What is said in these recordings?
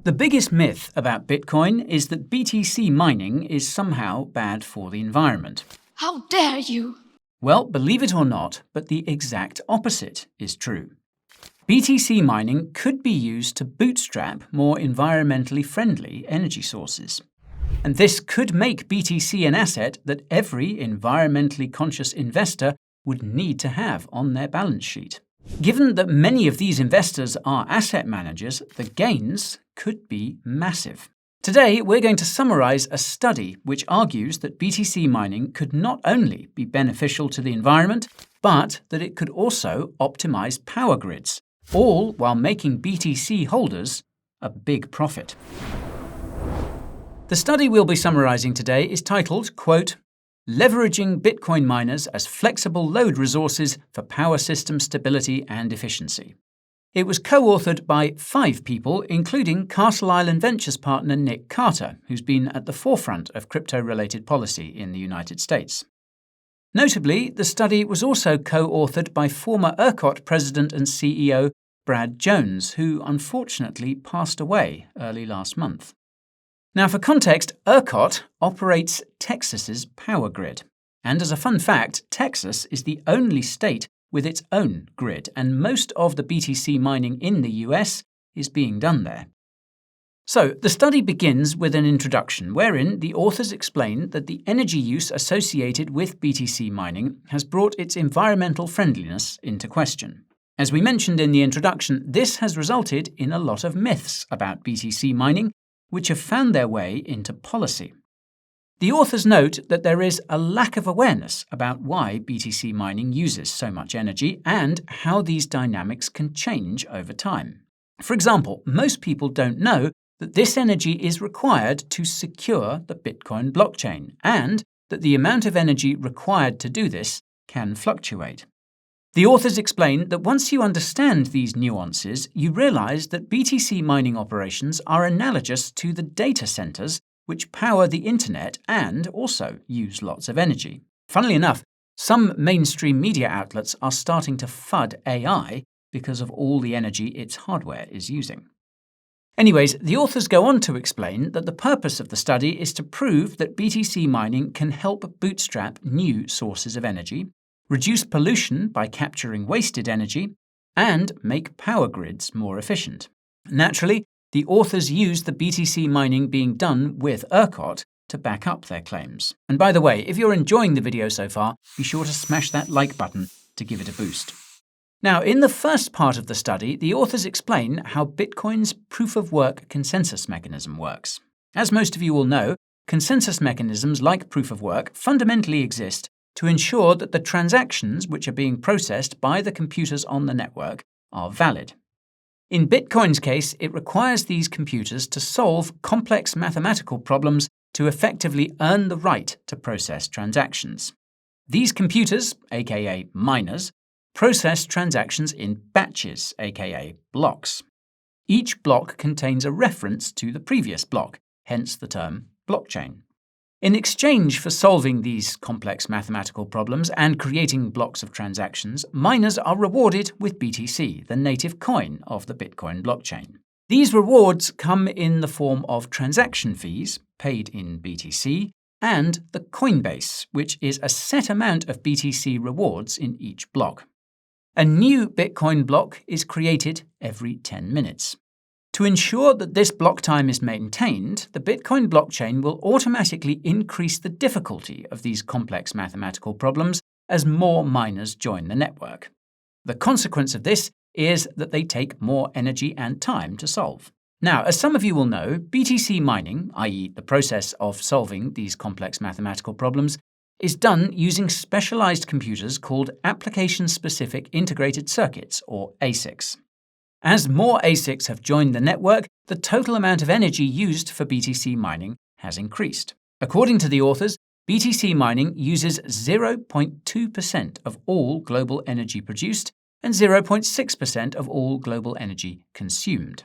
The biggest myth about Bitcoin is that BTC mining is somehow bad for the environment. How dare you! Well, believe it or not, but the exact opposite is true. BTC mining could be used to bootstrap more environmentally friendly energy sources. And this could make BTC an asset that every environmentally conscious investor would need to have on their balance sheet. Given that many of these investors are asset managers, the gains could be massive. Today, we're going to summarize a study which argues that BTC mining could not only be beneficial to the environment, but that it could also optimize power grids, all while making BTC holders a big profit. The study we'll be summarizing today is titled, quote, "Leveraging Bitcoin miners as flexible load resources for power system stability and efficiency." It was co-authored by 5 people, including Castle Island Ventures partner Nick Carter, who's been at the forefront of crypto-related policy in the United States. Notably, the study was also co-authored by former ERCOT president and CEO Brad Jones, who unfortunately passed away early last month. Now, for context, ERCOT operates Texas's power grid. And as a fun fact, Texas is the only state with its own grid, and most of the BTC mining in the US is being done there. So, the study begins with an introduction wherein the authors explain that the energy use associated with BTC mining has brought its environmental friendliness into question. As we mentioned in the introduction, this has resulted in a lot of myths about BTC mining, which have found their way into policy. The authors note that there is a lack of awareness about why BTC mining uses so much energy and how these dynamics can change over time. For example, most people don't know that this energy is required to secure the Bitcoin blockchain and that the amount of energy required to do this can fluctuate. The authors explain that once you understand these nuances, you realize that BTC mining operations are analogous to the data centers which power the internet and also use lots of energy. Funnily enough, some mainstream media outlets are starting to FUD AI because of all the energy its hardware is using. Anyways, the authors go on to explain that the purpose of the study is to prove that BTC mining can help bootstrap new sources of energy, reduce pollution by capturing wasted energy, and make power grids more efficient. Naturally, the authors use the BTC mining being done with ERCOT to back up their claims. And by the way, if you're enjoying the video so far, be sure to smash that like button to give it a boost. Now, in the first part of the study, the authors explain how Bitcoin's proof-of-work consensus mechanism works. As most of you will know, consensus mechanisms like proof-of-work fundamentally exist to ensure that the transactions which are being processed by the computers on the network are valid. In Bitcoin's case, it requires these computers to solve complex mathematical problems to effectively earn the right to process transactions. These computers, aka miners, process transactions in batches, aka blocks. Each block contains a reference to the previous block, hence the term blockchain. In exchange for solving these complex mathematical problems and creating blocks of transactions, miners are rewarded with BTC, the native coin of the Bitcoin blockchain. These rewards come in the form of transaction fees, paid in BTC, and the Coinbase, which is a set amount of BTC rewards in each block. A new Bitcoin block is created every 10 minutes. To ensure that this block time is maintained, the Bitcoin blockchain will automatically increase the difficulty of these complex mathematical problems as more miners join the network. The consequence of this is that they take more energy and time to solve. Now, as some of you will know, BTC mining, i.e. the process of solving these complex mathematical problems, is done using specialized computers called application-specific integrated circuits, or ASICs. As more ASICs have joined the network, the total amount of energy used for BTC mining has increased. According to the authors, BTC mining uses 0.2% of all global energy produced and 0.6% of all global energy consumed.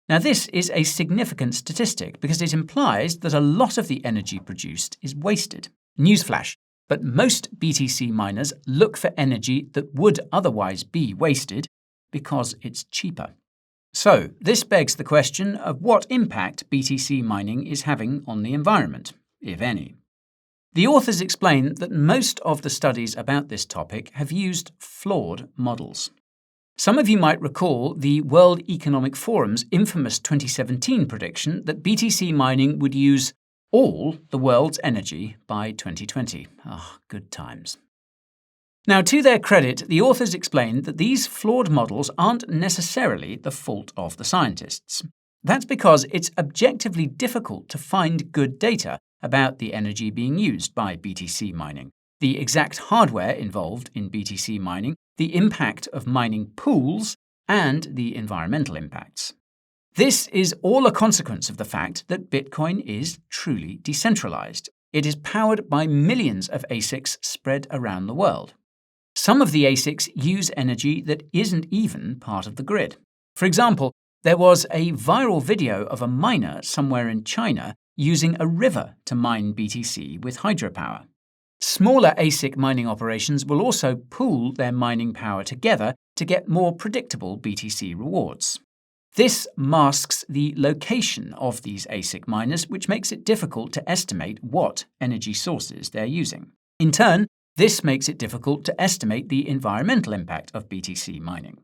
Now, this is a significant statistic because it implies that a lot of the energy produced is wasted. Newsflash, but most BTC miners look for energy that would otherwise be wasted because it's cheaper. So, this begs the question of what impact BTC mining is having on the environment, if any. The authors explain that most of the studies about this topic have used flawed models. Some of you might recall the World Economic Forum's infamous 2017 prediction that BTC mining would use all the world's energy by 2020. Good times. Now, to their credit, the authors explained that these flawed models aren't necessarily the fault of the scientists. That's because it's objectively difficult to find good data about the energy being used by BTC mining, the exact hardware involved in BTC mining, the impact of mining pools, and the environmental impacts. This is all a consequence of the fact that Bitcoin is truly decentralized. It is powered by millions of ASICs spread around the world. Some of the ASICs use energy that isn't even part of the grid. For example, there was a viral video of a miner somewhere in China using a river to mine BTC with hydropower. Smaller ASIC mining operations will also pool their mining power together to get more predictable BTC rewards. This masks the location of these ASIC miners, which makes it difficult to estimate what energy sources they're using. In turn, this makes it difficult to estimate the environmental impact of BTC mining.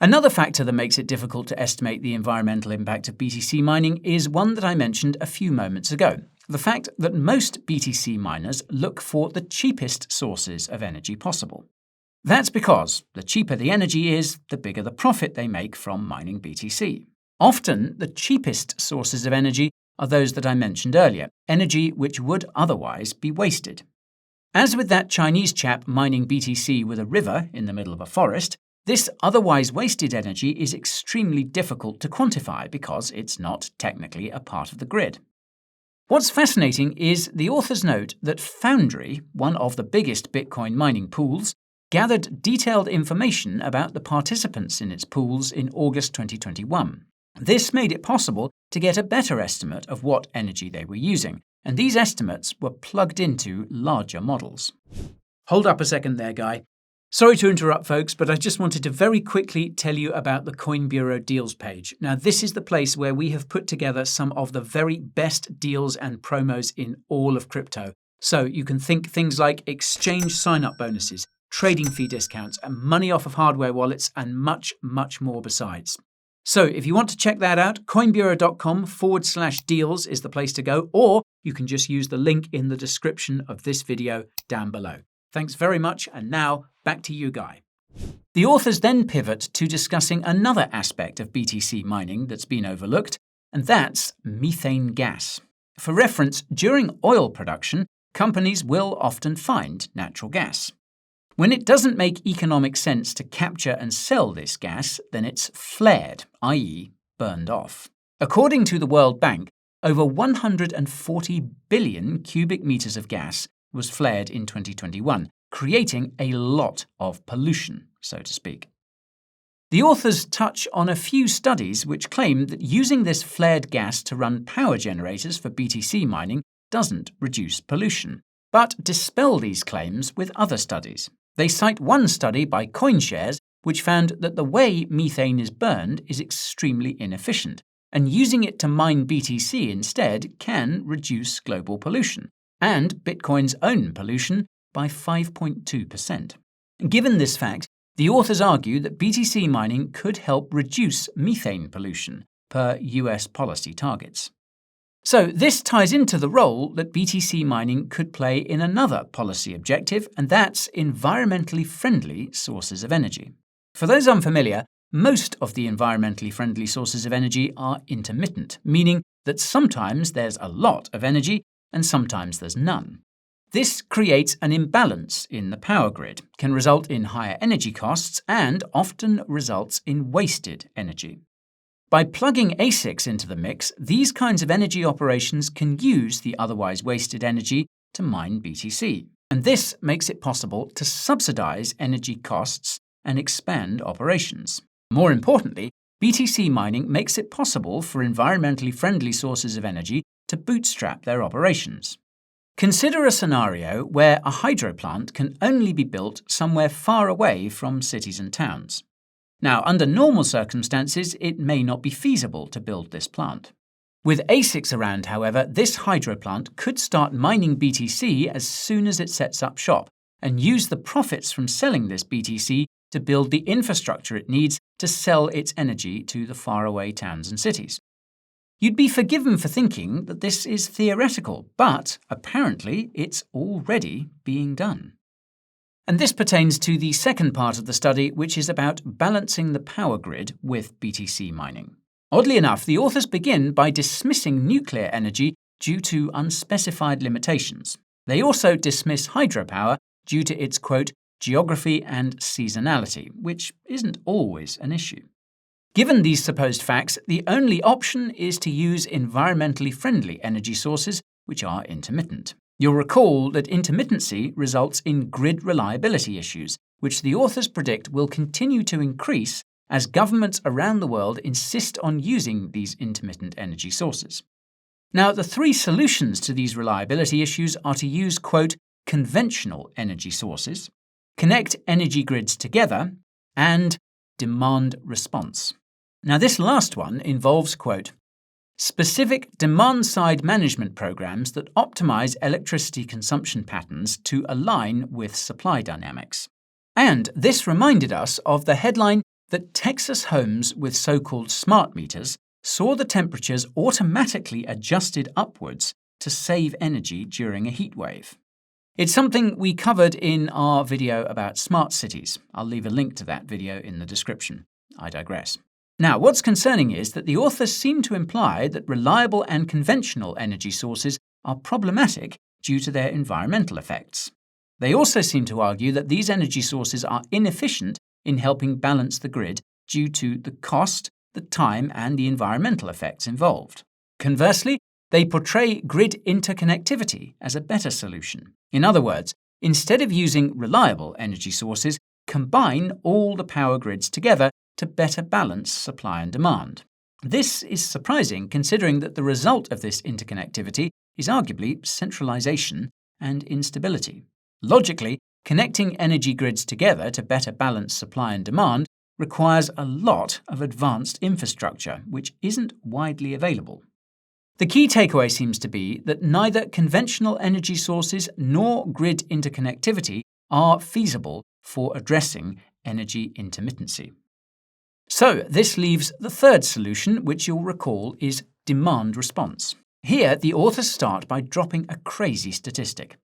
Another factor that makes it difficult to estimate the environmental impact of BTC mining is one that I mentioned a few moments ago: the fact that most BTC miners look for the cheapest sources of energy possible. That's because the cheaper the energy is, the bigger the profit they make from mining BTC. Often, the cheapest sources of energy are those that I mentioned earlier, energy which would otherwise be wasted. As with that Chinese chap mining BTC with a river in the middle of a forest, this otherwise wasted energy is extremely difficult to quantify because it's not technically a part of the grid. What's fascinating is the authors note that Foundry, one of the biggest Bitcoin mining pools, gathered detailed information about the participants in its pools in August 2021. This made it possible to get a better estimate of what energy they were using, and these estimates were plugged into larger models. Hold up a second there, Guy. Sorry to interrupt, folks, but I just wanted to very quickly tell you about the Coin Bureau deals page. Now, this is the place where we have put together some of the very best deals and promos in all of crypto. So you can think things like exchange sign-up bonuses, trading fee discounts, and money off of hardware wallets, and much, much more besides. So if you want to check that out, coinbureau.com/deals is the place to go, or you can just use the link in the description of this video down below. Thanks very much, and now back to you, Guy. The authors then pivot to discussing another aspect of BTC mining that's been overlooked, and that's methane gas. For reference, during oil production, companies will often find natural gas. When it doesn't make economic sense to capture and sell this gas, then it's flared, i.e., burned off. According to the World Bank, over 140 billion cubic meters of gas was flared in 2021, creating a lot of pollution, so to speak. The authors touch on a few studies which claim that using this flared gas to run power generators for BTC mining doesn't reduce pollution, but dispel these claims with other studies. They cite one study by CoinShares which found that the way methane is burned is extremely inefficient, and using it to mine BTC instead can reduce global pollution, and Bitcoin's own pollution, by 5.2%. Given this fact, the authors argue that BTC mining could help reduce methane pollution per US policy targets. So this ties into the role that BTC mining could play in another policy objective, and that's environmentally friendly sources of energy. For those unfamiliar, most of the environmentally friendly sources of energy are intermittent, meaning that sometimes there's a lot of energy and sometimes there's none. This creates an imbalance in the power grid, can result in higher energy costs, and often results in wasted energy. By plugging ASICs into the mix, these kinds of energy operations can use the otherwise wasted energy to mine BTC. And this makes it possible to subsidize energy costs and expand operations. More importantly, BTC mining makes it possible for environmentally friendly sources of energy to bootstrap their operations. Consider a scenario where a hydro plant can only be built somewhere far away from cities and towns. Now, under normal circumstances, it may not be feasible to build this plant. With ASICs around, however, this hydro plant could start mining BTC as soon as it sets up shop and use the profits from selling this BTC to build the infrastructure it needs to sell its energy to the faraway towns and cities. You'd be forgiven for thinking that this is theoretical, but apparently it's already being done. And this pertains to the second part of the study, which is about balancing the power grid with BTC mining. Oddly enough, the authors begin by dismissing nuclear energy due to unspecified limitations. They also dismiss hydropower due to its, quote, geography and seasonality, which isn't always an issue. Given these supposed facts, the only option is to use environmentally friendly energy sources, which are intermittent. You'll recall that intermittency results in grid reliability issues, which the authors predict will continue to increase as governments around the world insist on using these intermittent energy sources. Now, the three solutions to these reliability issues are to use, quote, conventional energy sources, connect energy grids together, and demand response. Now, this last one involves, quote, specific demand-side management programs that optimize electricity consumption patterns to align with supply dynamics. And this reminded us of the headline that Texas homes with so-called smart meters saw the temperatures automatically adjusted upwards to save energy during a heat wave. It's something we covered in our video about smart cities. I'll leave a link to that video in the description. I digress. Now, what's concerning is that the authors seem to imply that reliable and conventional energy sources are problematic due to their environmental effects. They also seem to argue that these energy sources are inefficient in helping balance the grid due to the cost, the time, and the environmental effects involved. Conversely, they portray grid interconnectivity as a better solution. In other words, instead of using reliable energy sources, combine all the power grids together to better balance supply and demand. This is surprising considering that the result of this interconnectivity is arguably centralization and instability. Logically, connecting energy grids together to better balance supply and demand requires a lot of advanced infrastructure, which isn't widely available. The key takeaway seems to be that neither conventional energy sources nor grid interconnectivity are feasible for addressing energy intermittency. So, this leaves the third solution, which you'll recall is demand response. Here, the authors start by dropping a crazy statistic.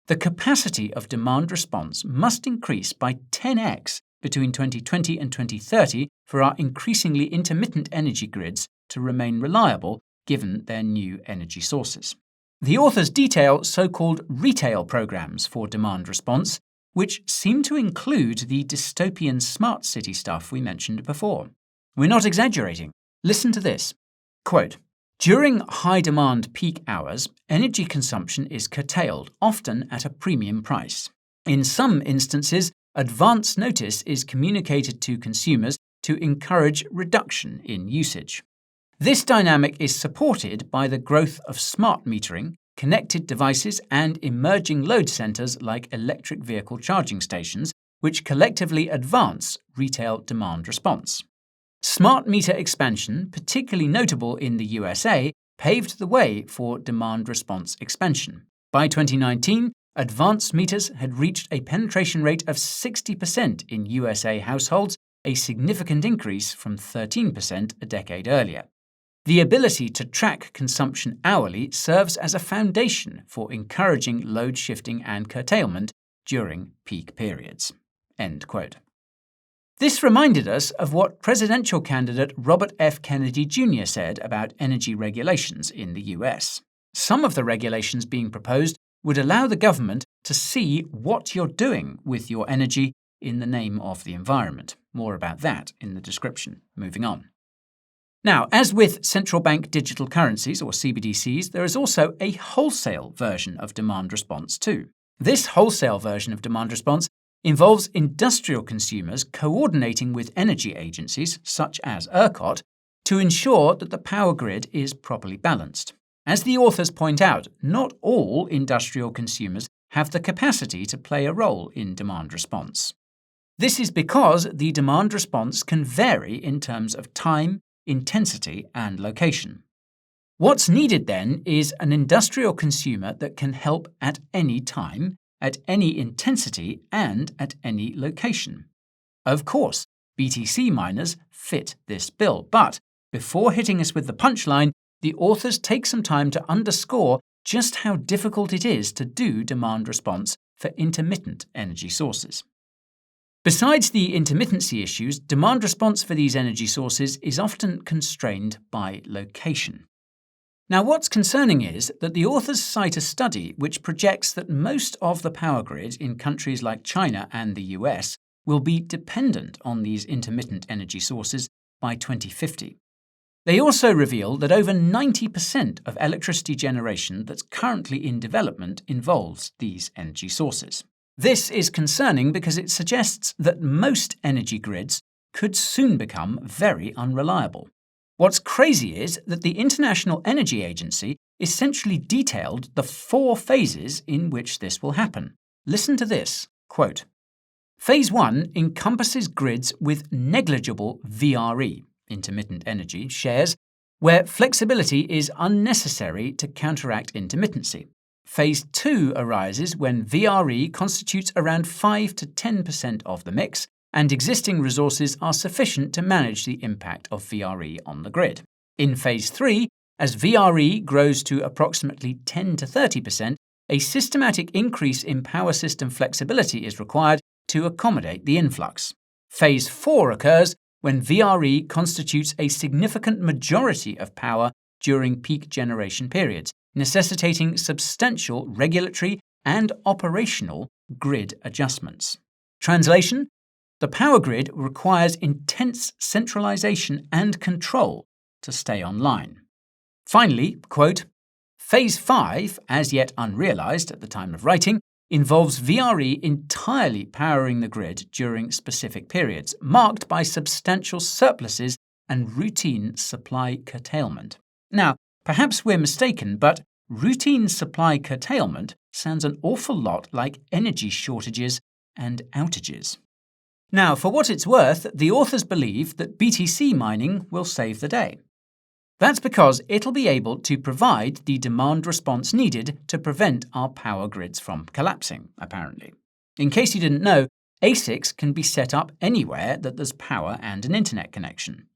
The capacity of demand response must increase by 10x between 2020 and 2030 for our increasingly intermittent energy grids to remain reliable given their new energy sources. The authors detail so-called retail programs for demand response, which seem to include the dystopian smart city stuff we mentioned before. We're not exaggerating. Listen to this. Quote, during high-demand peak hours, energy consumption is curtailed, often at a premium price. In some instances, advance notice is communicated to consumers to encourage reduction in usage. This dynamic is supported by the growth of smart metering, connected devices, and emerging load centers like electric vehicle charging stations, which collectively advance retail demand response. Smart meter expansion, particularly notable in the USA, paved the way for demand response expansion. By 2019, advanced meters had reached a penetration rate of 60% in USA households, a significant increase from 13% a decade earlier. The ability to track consumption hourly serves as a foundation for encouraging load shifting and curtailment during peak periods. End quote. This reminded us of what presidential candidate Robert F. Kennedy Jr. said about energy regulations in the US. Some of the regulations being proposed would allow the government to see what you're doing with your energy in the name of the environment. More about that in the description. Moving on. Now, as with central bank digital currencies, or CBDCs, there is also a wholesale version of demand response too. This wholesale version of demand response involves industrial consumers coordinating with energy agencies, such as ERCOT, to ensure that the power grid is properly balanced. As the authors point out, not all industrial consumers have the capacity to play a role in demand response. This is because the demand response can vary in terms of time, intensity, and location. What's needed then is an industrial consumer that can help at any time, at any intensity, and at any location. Of course, BTC miners fit this bill, but before hitting us with the punchline, the authors take some time to underscore just how difficult it is to do demand response for intermittent energy sources. Besides the intermittency issues, demand response for these energy sources is often constrained by location. Now, what's concerning is that the authors cite a study which projects that most of the power grid in countries like China and the US will be dependent on these intermittent energy sources by 2050. They also reveal that over 90% of electricity generation that's currently in development involves these energy sources. This is concerning because it suggests that most energy grids could soon become very unreliable. What's crazy is that the International Energy Agency essentially detailed the 4 phases in which this will happen. Listen to this, quote, Phase 1 encompasses grids with negligible VRE, intermittent energy, shares, where flexibility is unnecessary to counteract intermittency. Phase 2 arises when VRE constitutes around 5 to 10% of the mix, and existing resources are sufficient to manage the impact of VRE on the grid. In Phase 3, as VRE grows to approximately 10 to 30%, a systematic increase in power system flexibility is required to accommodate the influx. Phase 4 occurs when VRE constitutes a significant majority of power during peak generation periods, necessitating substantial regulatory and operational grid adjustments. Translation: the power grid requires intense centralization and control to stay online. Finally, quote, Phase 5, as yet unrealized at the time of writing, involves VRE entirely powering the grid during specific periods, marked by substantial surpluses and routine supply curtailment. Now, perhaps we're mistaken, but routine supply curtailment sounds an awful lot like energy shortages and outages. Now, for what it's worth, the authors believe that BTC mining will save the day. That's because it'll be able to provide the demand response needed to prevent our power grids from collapsing, apparently. In case you didn't know, ASICs can be set up anywhere that there's power and an internet connection.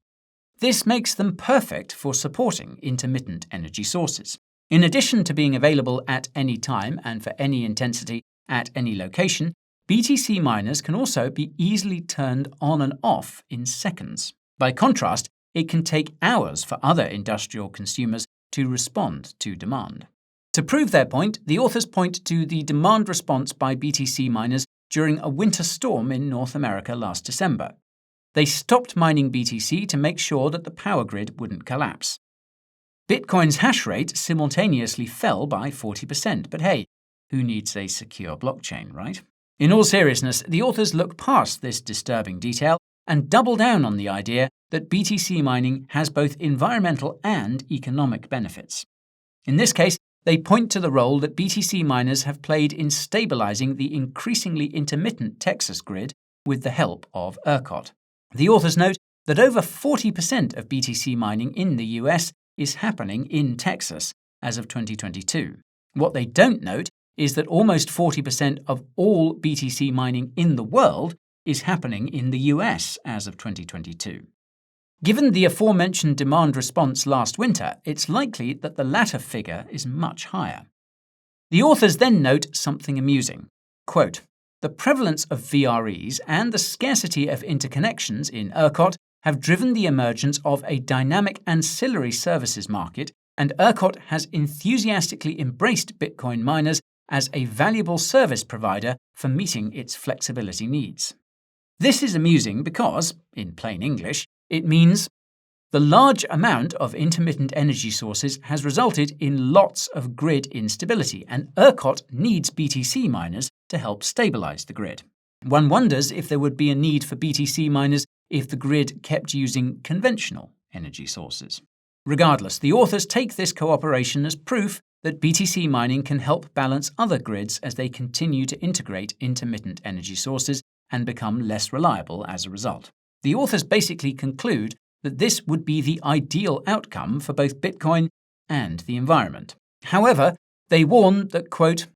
This makes them perfect for supporting intermittent energy sources. In addition to being available at any time and for any intensity at any location, BTC miners can also be easily turned on and off in seconds. By contrast, it can take hours for other industrial consumers to respond to demand. To prove their point, the authors point to the demand response by BTC miners during a winter storm in North America last December. They stopped mining BTC to make sure that the power grid wouldn't collapse. Bitcoin's hash rate simultaneously fell by 40%, but hey, who needs a secure blockchain, right? In all seriousness, the authors look past this disturbing detail and double down on the idea that BTC mining has both environmental and economic benefits. In this case, they point to the role that BTC miners have played in stabilizing the increasingly intermittent Texas grid with the help of ERCOT. The authors note that over 40% of BTC mining in the US is happening in Texas as of 2022. What they don't note is that almost 40% of all BTC mining in the world is happening in the US as of 2022. Given the aforementioned demand response last winter, it's likely that the latter figure is much higher. The authors then note something amusing. Quote, the prevalence of VREs and the scarcity of interconnections in ERCOT have driven the emergence of a dynamic ancillary services market, and ERCOT has enthusiastically embraced Bitcoin miners as a valuable service provider for meeting its flexibility needs. This is amusing because, in plain English, it means the large amount of intermittent energy sources has resulted in lots of grid instability, and ERCOT needs BTC miners to help stabilize the grid. One wonders if there would be a need for BTC miners if the grid kept using conventional energy sources. Regardless, the authors take this cooperation as proof that BTC mining can help balance other grids as they continue to integrate intermittent energy sources and become less reliable as a result. The authors basically conclude that this would be the ideal outcome for both Bitcoin and the environment. However, they warn that, quote,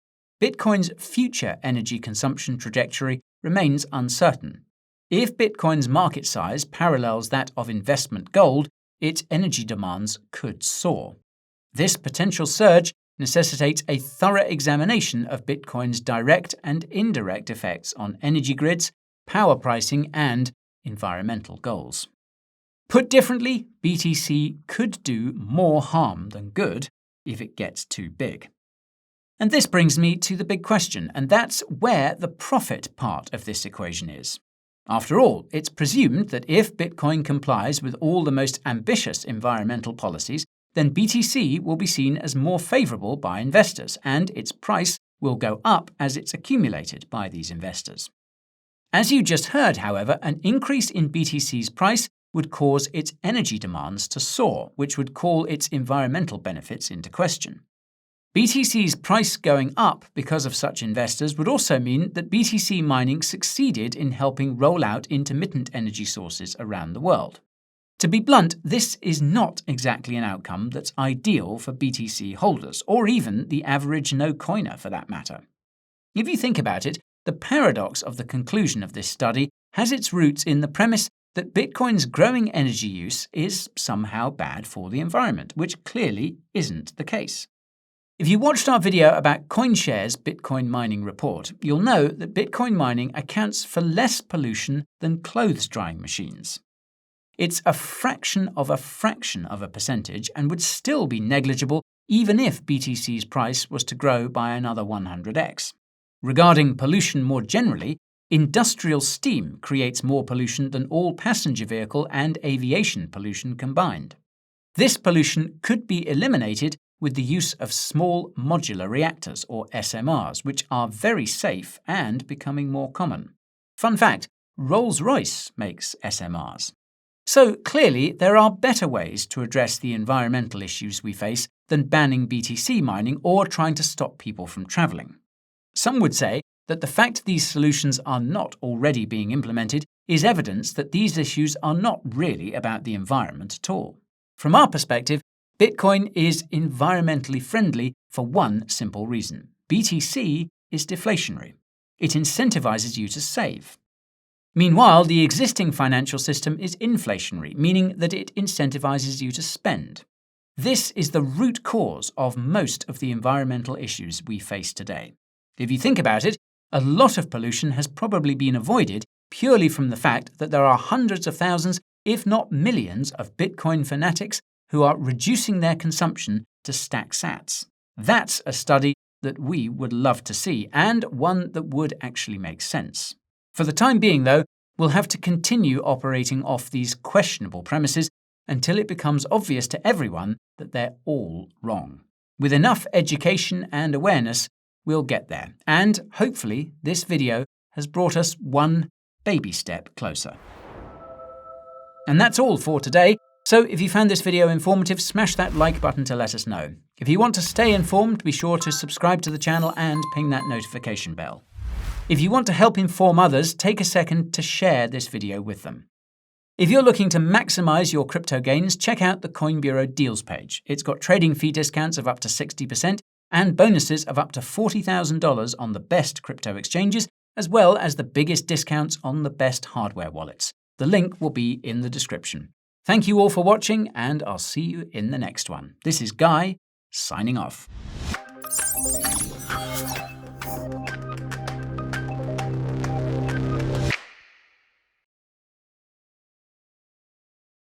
Bitcoin's future energy consumption trajectory remains uncertain. If Bitcoin's market size parallels that of investment gold, its energy demands could soar. This potential surge necessitates a thorough examination of Bitcoin's direct and indirect effects on energy grids, power pricing, and environmental goals. Put differently, BTC could do more harm than good if it gets too big. And this brings me to the big question, and that's where the profit part of this equation is. After all, it's presumed that if Bitcoin complies with all the most ambitious environmental policies, then BTC will be seen as more favorable by investors, and its price will go up as it's accumulated by these investors. As you just heard, however, an increase in BTC's price would cause its energy demands to soar, which would call its environmental benefits into question. BTC's price going up because of such investors would also mean that BTC mining succeeded in helping roll out intermittent energy sources around the world. To be blunt, this is not exactly an outcome that's ideal for BTC holders, or even the average no-coiner for that matter. If you think about it, the paradox of the conclusion of this study has its roots in the premise that Bitcoin's growing energy use is somehow bad for the environment, which clearly isn't the case. If you watched our video about CoinShares' Bitcoin mining report, you'll know that Bitcoin mining accounts for less pollution than clothes drying machines. It's a fraction of a percentage and would still be negligible even if BTC's price was to grow by another 100x. Regarding pollution more generally, industrial steam creates more pollution than all passenger vehicle and aviation pollution combined. This pollution could be eliminated with the use of small modular reactors, or SMRs, which are very safe and becoming more common. Fun fact, Rolls-Royce makes SMRs. So clearly, there are better ways to address the environmental issues we face than banning BTC mining or trying to stop people from traveling. Some would say that the fact these solutions are not already being implemented is evidence that these issues are not really about the environment at all. From our perspective, Bitcoin is environmentally friendly for one simple reason. BTC is deflationary. It incentivizes you to save. Meanwhile, the existing financial system is inflationary, meaning that it incentivizes you to spend. This is the root cause of most of the environmental issues we face today. If you think about it, a lot of pollution has probably been avoided purely from the fact that there are hundreds of thousands, if not millions, of Bitcoin fanatics who are reducing their consumption to stack sats. That's a study that we would love to see, and one that would actually make sense. For the time being, though, we'll have to continue operating off these questionable premises until it becomes obvious to everyone that they're all wrong. With enough education and awareness, we'll get there. And hopefully, this video has brought us one baby step closer. And that's all for today. So if you found this video informative, smash that like button to let us know. If you want to stay informed, be sure to subscribe to the channel and ping that notification bell. If you want to help inform others, take a second to share this video with them. If you're looking to maximize your crypto gains, check out the Coin Bureau deals page. It's got trading fee discounts of up to 60% and bonuses of up to $40,000 on the best crypto exchanges, as well as the biggest discounts on the best hardware wallets. The link will be in the description. Thank you all for watching, and I'll see you in the next one. This is Guy, signing off.